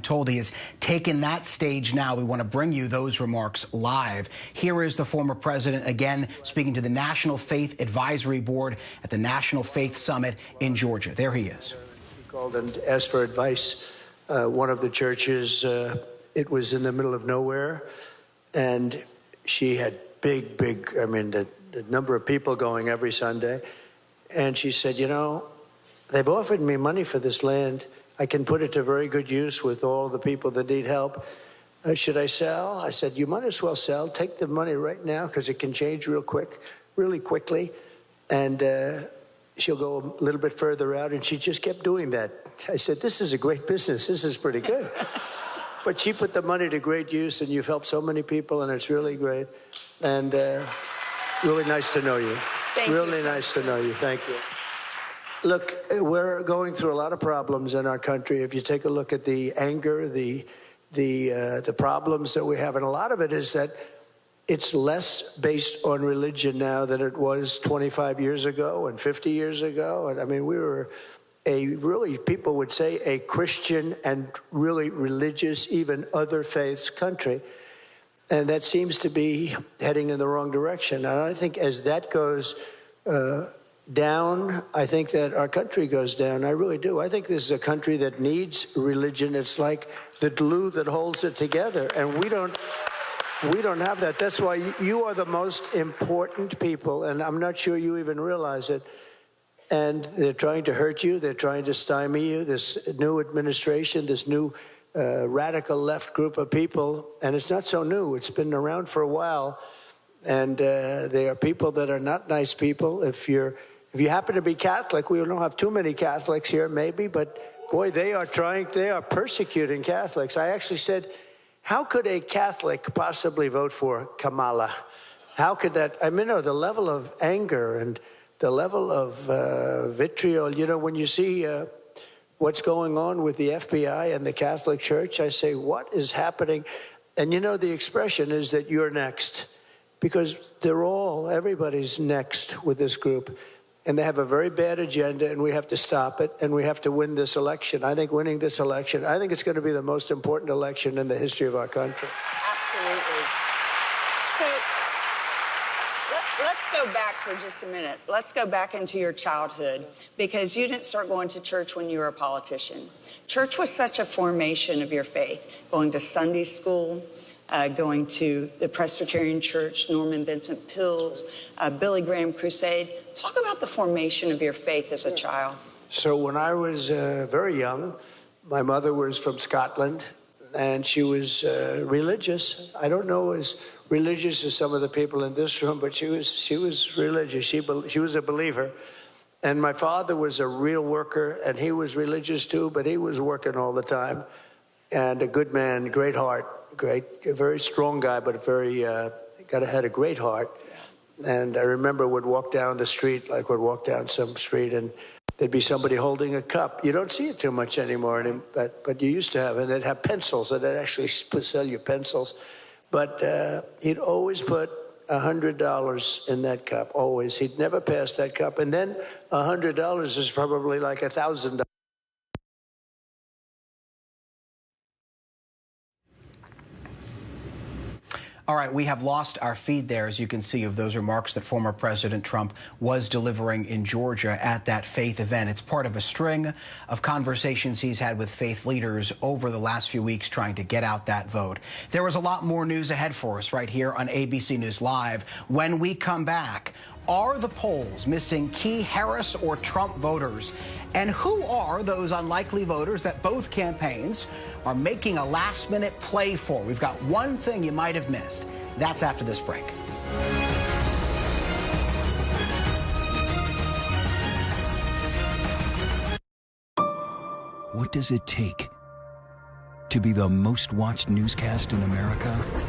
told he has taken that stage now. We want to bring you those remarks live. Here is the former president again speaking to the National Faith Advisory Board at the National Faith Summit in Georgia. There he is. He called and asked for advice. One of the churches, it was in the middle of nowhere, and she had big, the number of people going every Sunday. And she said, you know, they've offered me money for this land. I can put it to very good use with all the people that need help. Should I sell? I said, you might as well sell. Take the money right now because it can change really quickly. And she'll go a little bit further out. And she just kept doing that. I said, this is a great business. This is pretty good. But she put the money to great use, and you've helped so many people, and it's really great. And really nice to know you. Thank you. Really nice to know you. Thank you. Look, we're going through a lot of problems in our country. If you take a look at the anger, the problems that we have, and a lot of it is that it's less based on religion now than it was 25 years ago and 50 years ago. And I mean, we were people would say, a Christian and really religious, even other faiths country. And that seems to be heading in the wrong direction. And I think as that goes down, I think that our country goes down. I really do. I think this is a country that needs religion. It's like the glue that holds it together. And we don't have that. That's why you are the most important people. And I'm not sure you even realize it. And they're trying to hurt you. They're trying to stymie you. This new administration, this new radical left group of people, and it's not so new. It's been around for a while. And they are people that are not nice people. If you happen to be Catholic, we don't have too many Catholics here, maybe, but boy, they are persecuting Catholics. I actually said, how could a Catholic possibly vote for Kamala? How could that? I mean, the level of anger and the level of vitriol, you know, when you see what's going on with the FBI and the Catholic Church, I say, what is happening? And you know, the expression is that you're next, because everybody's next with this group. And they have a very bad agenda, and we have to stop it, and we have to win this election. I think winning this election, I think it's going to be the most important election in the history of our country. Absolutely. So let's go back for just a minute. Let's go back into your childhood, because you didn't start going to church when you were a politician. Church was such a formation of your faith, going to Sunday school, going to the Presbyterian Church, Norman Vincent Peale's, Billy Graham Crusade. Talk about the formation of your faith as a child. So when I was very young, my mother was from Scotland, and she was religious. I don't know as religious as some of the people in this room, but she was religious. She was a believer. And my father was a real worker, and he was religious too, but he was working all the time. And a good man, great heart, a very strong guy, but had a great heart. And I remember would walk down the street, would walk down some street, and there'd be somebody holding a cup. You don't see it too much anymore, but you used to have, and they'd have pencils, and they'd actually sell you pencils. But he'd always put $100 in that cup, always. He'd never pass that cup. And then $100 is probably like $1,000. All right, we have lost our feed there, as you can see, of those remarks that former President Trump was delivering in Georgia at that faith event. It's part of a string of conversations he's had with faith leaders over the last few weeks trying to get out that vote. There was a lot more news ahead for us right here on ABC News Live. When we come back, are the polls missing key Harris or Trump voters? And who are those unlikely voters that both campaigns are making a last-minute play for? We've got one thing you might have missed. That's after this break. What does it take to be the most watched newscast in America?